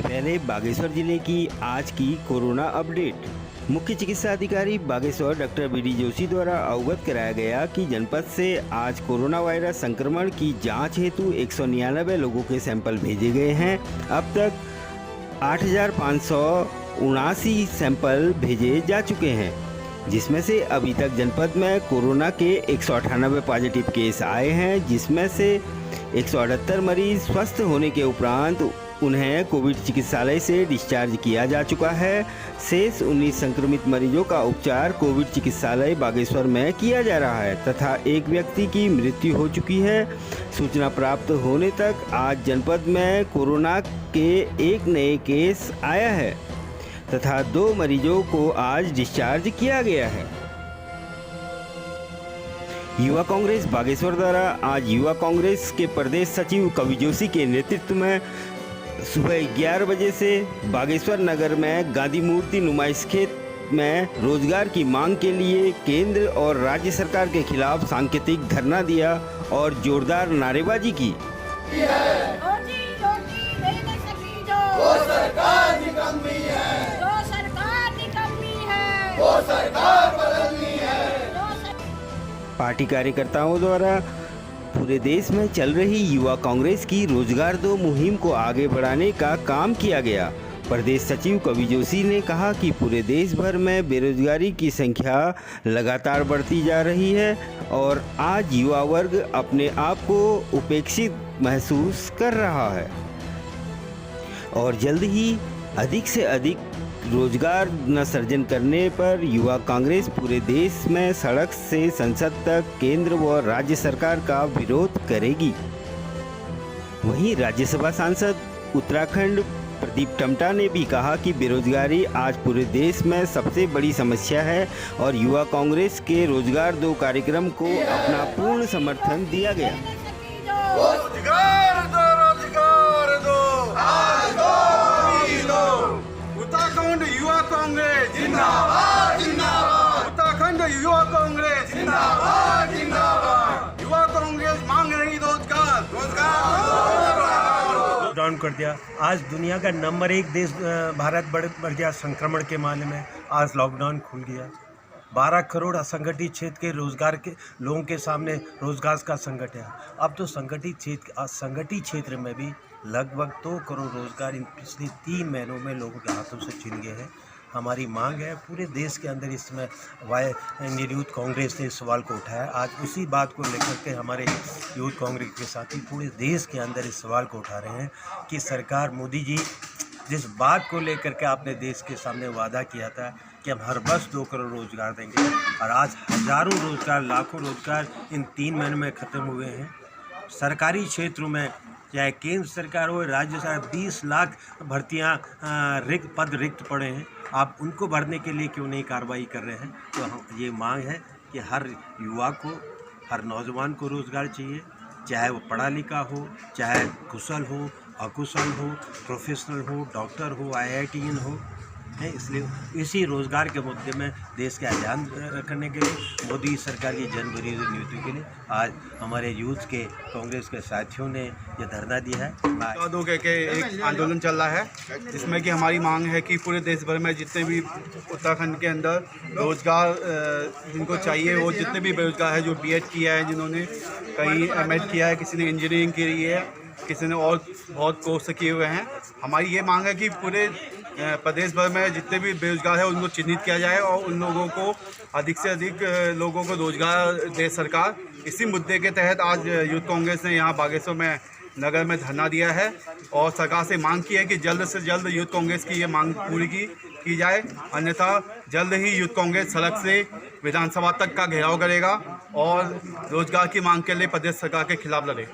पहले बागेश्वर जिले की आज की कोरोना अपडेट। मुख्य चिकित्सा अधिकारी Bageshwar doctor B D Joshi द्वारा अवगत कराया गया कि जनपद से आज कोरोना वायरस संक्रमण की जांच हेतु 199 लोगों के सैंपल भेजे गए हैं। अब तक 8,579 सैंपल भेजे जा चुके हैं, जिसमें से अभी तक जनपद में कोरोना के 198 पॉजिटिव केस आए हैं, जिसमें से 178 मरीज स्वस्थ होने के उपरांत उन्हें कोविड चिकित्सालय से डिस्चार्ज किया जा चुका है। शेष 19 संक्रमित मरीजों का उपचार कोविड चिकित्सालय बागेश्वर में किया जा रहा है तथा एक व्यक्ति की मृत्यु हो चुकी है। सूचना प्राप्त होने तक आज जनपद में कोरोना के एक नए केस आया है तथा 2 मरीजों को आज डिस्चार्ज किया गया है। युवा कांग्रेस बागेश्वर द्वारा आज युवा कांग्रेस के प्रदेश सचिव कवि जोशी के नेतृत्व में सुबह 11 बजे से बागेश्वर नगर में गांधी मूर्ति नुमाइश खेत में रोजगार की मांग के लिए केंद्र और राज्य सरकार के खिलाफ सांकेतिक धरना दिया और जोरदार नारेबाजी की। पार्टी कार्यकर्ताओं द्वारा पूरे देश में चल रही युवा कांग्रेस की रोजगार दो मुहिम को आगे बढ़ाने का काम किया गया। प्रदेश सचिव कवि जोशी ने कहा कि पूरे देश भर में बेरोजगारी की संख्या लगातार बढ़ती जा रही है और आज युवा वर्ग अपने आप को उपेक्षित महसूस कर रहा है और जल्द ही अधिक से अधिक रोजगार न सृजन करने पर युवा कांग्रेस पूरे देश में सड़क से संसद तक केंद्र व राज्य सरकार का विरोध करेगी। वहीं राज्यसभा सांसद उत्तराखंड प्रदीप टमटा ने भी कहा कि बेरोजगारी आज पूरे देश में सबसे बड़ी समस्या है और युवा कांग्रेस के रोजगार दो कार्यक्रम को अपना पूर्ण समर्थन दिया गया। उत्तराखंड युवा कांग्रेस जिंदाबाद जिंदाबाद। उत्तराखंड युवा कांग्रेस जिंदाबाद जिंदाबाद। युवा कांग्रेस मांग रही रोजगार लॉकडाउन कर दिया। आज दुनिया का नंबर 1 देश भारत बढ़ गया संक्रमण के मामले में। आज लॉकडाउन खुल गया। 12 करोड़ असंगठित क्षेत्र के रोजगार के लोगों के सामने रोजगार का संकट है। अब तो संगठित क्षेत्र में भी लगभग 2 करोड़ रोजगार इन पिछले 3 महीनों में लोगों के हाथों से छीन गए हैं। हमारी मांग है पूरे देश के अंदर, इस समय यूथ कांग्रेस ने इस सवाल को उठाया। आज उसी बात को लेकर के हमारे यूथ कांग्रेस के साथी पूरे देश के अंदर इस सवाल को उठा रहे हैं कि सरकार मोदी जी जिस बात को लेकर के आपने देश के सामने वादा किया था कि हम हर वर्ष 2 करोड़ रोजगार देंगे, और आज हज़ारों रोजगार, लाखों रोजगार इन 3 महीनों में ख़त्म हुए हैं। सरकारी क्षेत्रों में चाहे केंद्र सरकार हो, राज्य सरकार, 20 लाख भर्तियाँ पद रिक्त पड़े हैं। आप उनको भरने के लिए क्यों नहीं कार्रवाई कर रहे हैं? तो हम ये मांग है कि हर युवा को, हर नौजवान को रोज़गार चाहिए, चाहे वो पढ़ा लिखा हो, चाहे कुशल हो, अकुशल हो, प्रोफेशनल हो, डॉक्टर हो, IITian हो। है इसलिए इसी रोज़गार के मुद्दे में देश का ध्यान रखने के लिए मोदी सरकार की जन विरोधी नीति के लिए आज हमारे यूथ के कांग्रेस के साथियों ने ये धरना दिया है। दो के एक आंदोलन चल रहा है जिसमें कि हमारी मांग है कि पूरे देश भर में जितने भी उत्तराखंड के अंदर रोज़गार जिनको चाहिए, वो जितने भी बेरोजगार है, जो BEd किया है, जिन्होंने कहीं MAd किया है, किसी ने इंजीनियरिंग की है, किसी ने और बहुत कोर्स किए हुए हैं, हमारी ये मांग है कि पूरे प्रदेश भर में जितने भी बेरोजगार है उनको चिन्हित किया जाए और उन लोगों को अधिक से अधिक लोगों को रोजगार दे सरकार। इसी मुद्दे के तहत आज यूथ कांग्रेस ने यहाँ बागेश्वर में नगर में धरना दिया है और सरकार से मांग की है कि जल्द से जल्द यूथ कांग्रेस की ये मांग पूरी की जाए, अन्यथा जल्द ही यूथ कांग्रेस सड़क से विधानसभा तक का घेराव करेगा और रोजगार की मांग के लिए प्रदेश सरकार के खिलाफ लड़ेगा।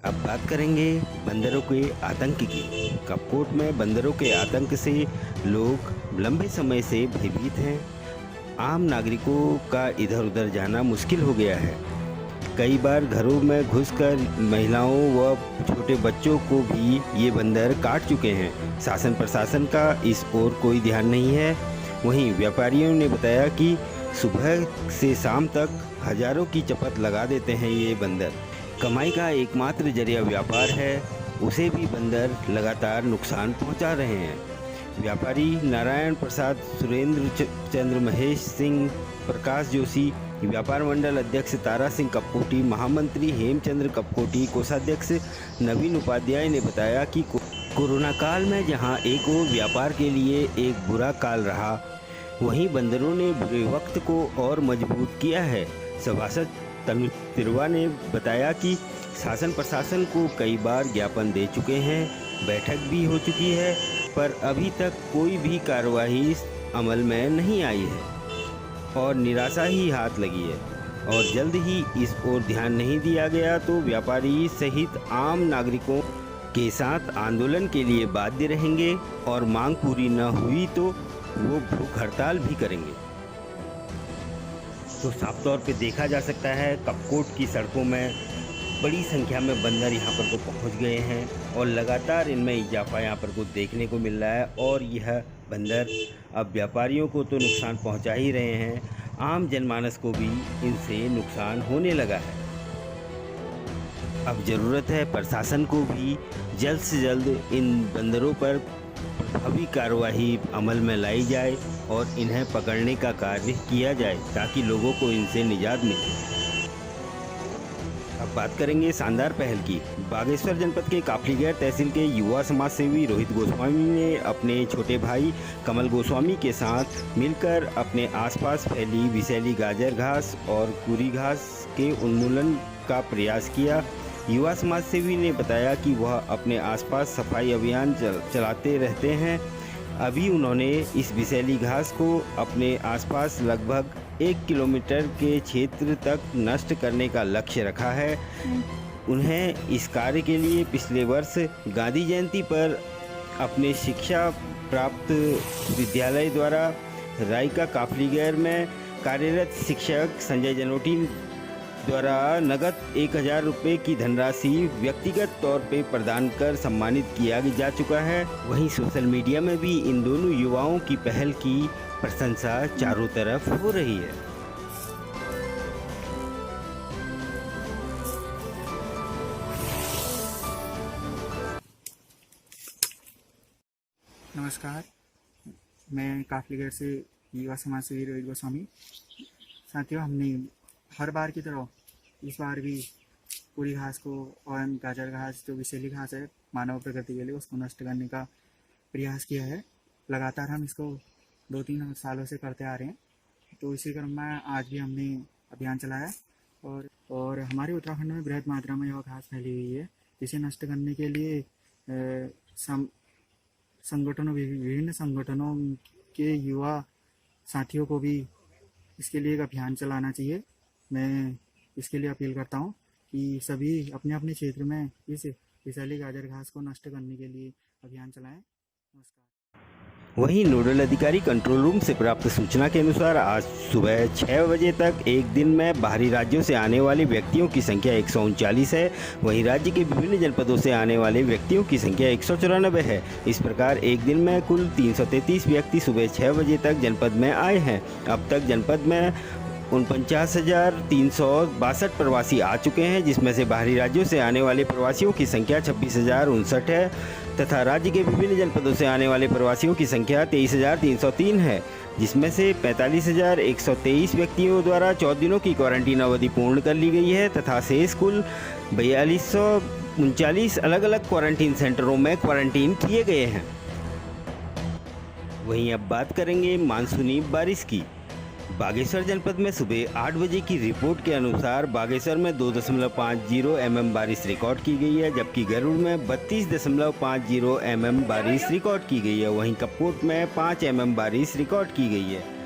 अब बात करेंगे बंदरों के आतंक की। कपकोट में बंदरों के आतंक से लोग लंबे समय से भयभीत हैं। आम नागरिकों का इधर उधर जाना मुश्किल हो गया है। कई बार घरों में घुसकर महिलाओं व छोटे बच्चों को भी ये बंदर काट चुके हैं। शासन प्रशासन का इस ओर कोई ध्यान नहीं है। वहीं व्यापारियों ने बताया कि सुबह से शाम तक हजारों की चपत लगा देते हैं ये बंदर। कमाई का एकमात्र जरिया व्यापार है। उसे भी बंदर लगातार नुकसान पहुंचा रहे हैं। व्यापारी नारायण प्रसाद, सुरेंद्र चंद्र, महेश सिंह, प्रकाश जोशी, व्यापार मंडल अध्यक्ष तारा सिंह कपकोटी, महामंत्री हेमचंद्र कपकोटी, कोषाध्यक्ष नवीन उपाध्याय ने बताया कि कोरोना काल में जहां एक और व्यापार के लिए एक बुरा काल रहा, वहीं बंदरों ने बुरे वक्त को और मजबूत किया है। सभासद तनु तिरवा ने बताया कि शासन प्रशासन को कई बार ज्ञापन दे चुके हैं, बैठक भी हो चुकी है, पर अभी तक कोई भी कार्रवाई अमल में नहीं आई है और निराशा ही हाथ लगी है और जल्द ही इस ओर ध्यान नहीं दिया गया तो व्यापारी सहित आम नागरिकों के साथ आंदोलन के लिए बाध्य रहेंगे और मांग पूरी न हुई तो वो भूख हड़ताल भी करेंगे। तो साफ तौर पे देखा जा सकता है कपकोट की सड़कों में बड़ी संख्या में बंदर यहाँ पर को पहुँच गए हैं और लगातार इनमें इजाफा यहाँ पर को देखने को मिल रहा है और यह बंदर अब व्यापारियों को तो नुकसान पहुँचा ही रहे हैं, आम जनमानस को भी इनसे नुकसान होने लगा है। अब ज़रूरत है प्रशासन को भी जल्द से जल्द इन बंदरों पर प्रभावी कार्रवाई अमल में लाई जाए और इन्हें पकड़ने का कार्य किया जाए ताकि लोगों को इनसे निजात मिले। अब बात करेंगे शानदार पहल की। बागेश्वर जनपद के काफलीगैर तहसील के युवा समाज सेवी रोहित गोस्वामी ने अपने छोटे भाई कमल गोस्वामी के साथ मिलकर अपने आसपास फैली विषैली गाजर घास और कुरी घास के उन्मूलन का प्रयास किया। युवा समाज सेवी ने बताया कि वह अपने आसपास सफाई अभियान चलाते रहते हैं। अभी उन्होंने इस विषैली घास को अपने आसपास लगभग 1 किलोमीटर के क्षेत्र तक नष्ट करने का लक्ष्य रखा है। उन्हें इस कार्य के लिए पिछले वर्ष गांधी जयंती पर अपने शिक्षा प्राप्त विद्यालय द्वारा रायका काफलीगैर में कार्यरत शिक्षक संजय जनोटी द्वारा नगद 1000 रुपये की धनराशि व्यक्तिगत तौर पे प्रदान कर सम्मानित किया जा चुका है। वहीं सोशल मीडिया में भी इन दोनों युवाओं की पहल की प्रशंसा चारों तरफ हो रही है। नमस्कार, मैं काफलीगढ़ से युवा समाज सेवी रोहित गोस्वामी। साथियों, हमने हर बार की तरह इस बार भी पूरी घास को और गाजर घास जो विषैली घास है मानव प्रकृति के लिए, उसको नष्ट करने का प्रयास किया है। लगातार हम इसको 2-3 सालों से करते आ रहे हैं। तो इसी क्रम में आज भी हमने अभियान चलाया और हमारे उत्तराखंड में बृहद मात्रा में यह घास फैली हुई है, जिसे नष्ट करने के लिए विभिन्न संगठनों के युवा साथियों को भी इसके लिए एक अभियान चलाना चाहिए। मैं इसके लिए अपील करता हूं कि सभी अपने अपने क्षेत्र में इस विषैली गाजर घास को नष्ट करने के लिए अभियान चलाएं। नमस्कार। वहीं नोडल अधिकारी कंट्रोल रूम से प्राप्त सूचना के अनुसार आज सुबह 6 बजे तक एक दिन में बाहरी राज्यों से आने वाले व्यक्तियों की संख्या 139 है। वहीं राज्य के विभिन्न जनपदों से आने वाले व्यक्तियों की संख्या 194 है। इस प्रकार एक दिन में कुल 333 व्यक्ति सुबह 6 बजे तक जनपद में आए हैं। अब तक जनपद में 49,362 प्रवासी आ चुके हैं, जिसमें से बाहरी राज्यों से आने वाले प्रवासियों की संख्या 26,059 है तथा राज्य के विभिन्न जनपदों से आने वाले प्रवासियों की संख्या 23,303 है, जिसमें से 45,123 व्यक्तियों द्वारा 14 दिनों की क्वारंटीन अवधि पूर्ण कर ली गई है तथा शेष कुल 4239 अलग अलग क्वारंटीन सेंटरों में क्वारंटीन किए गए हैं। वहीं अब बात करेंगे मानसूनी बारिश की। बागेश्वर जनपद में सुबह 8 बजे की रिपोर्ट के अनुसार बागेश्वर में 2.50 mm बारिश रिकॉर्ड की गई है, जबकि गरुड़ में 32.50 mm बारिश रिकॉर्ड की गई है। वहीं कपकोट में 5 mm बारिश रिकॉर्ड की गई है।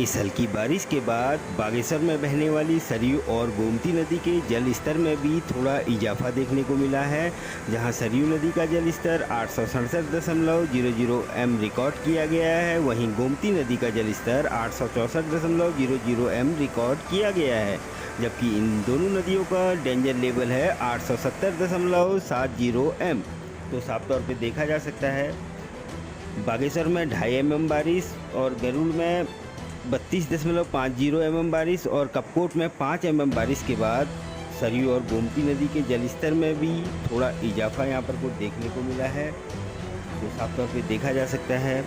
इस हल्की बारिश के बाद बागेश्वर में बहने वाली सरयू और गोमती नदी के जल स्तर में भी थोड़ा इजाफा देखने को मिला है, जहां सरयू नदी का जल स्तर 867.00 m रिकॉर्ड किया गया है। वहीं गोमती नदी का जल स्तर 864.00 m रिकॉर्ड किया गया है, जबकि इन दोनों नदियों का डेंजर लेवल है 870.70 m। तो साफ तौर पर देखा जा सकता है बागेश्वर में 2.5 mm बारिश और गरुड़ में 32.50 mm बारिश और कपकोट में 5 mm बारिश के बाद सरयू और गोमती नदी के जलस्तर में भी थोड़ा इजाफा यहाँ पर को देखने को मिला है, जो साफ तौर पे देखा जा सकता है।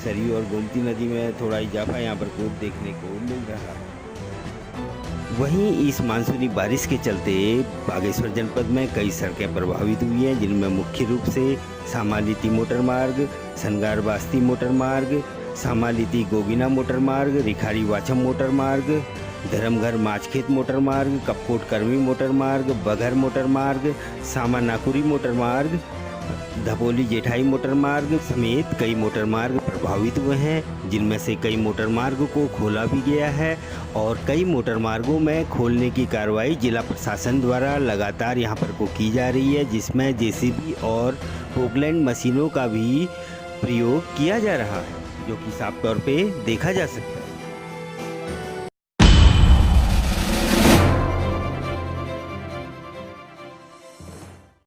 सरयू और गोमती नदी में थोड़ा इजाफा यहाँ पर को देखने को मिल रहा है। वहीं इस मानसूनी बारिश के चलते बागेश्वर जनपद में कई सड़कें प्रभावित हुई हैं, जिनमें मुख्य रूप से सामालिती मोटर मार्ग, सनगार बास्ती मोटर मार्ग, सामालिती गोगिना मोटर मार्ग, रिखारी वाचम मोटर मार्ग, धर्मघर माचखेत मोटर मार्ग, कपकोट कर्मी मोटर मार्ग, बघर मोटर मार्ग, सामा नाकुरी मोटर मार्ग, धपोली जेठाई मोटर मार्ग समेत कई मोटर मार्ग प्रभावित हुए हैं, जिनमें से कई मोटर मार्ग को खोला भी गया है और कई मोटर मार्गों में खोलने की कार्रवाई जिला प्रशासन द्वारा लगातार यहां पर को की जा रही है, जिसमें जेसीबी और पोकलैंड मशीनों का भी प्रयोग किया जा रहा है, जो कि साफ तौर पे देखा जा सकता है।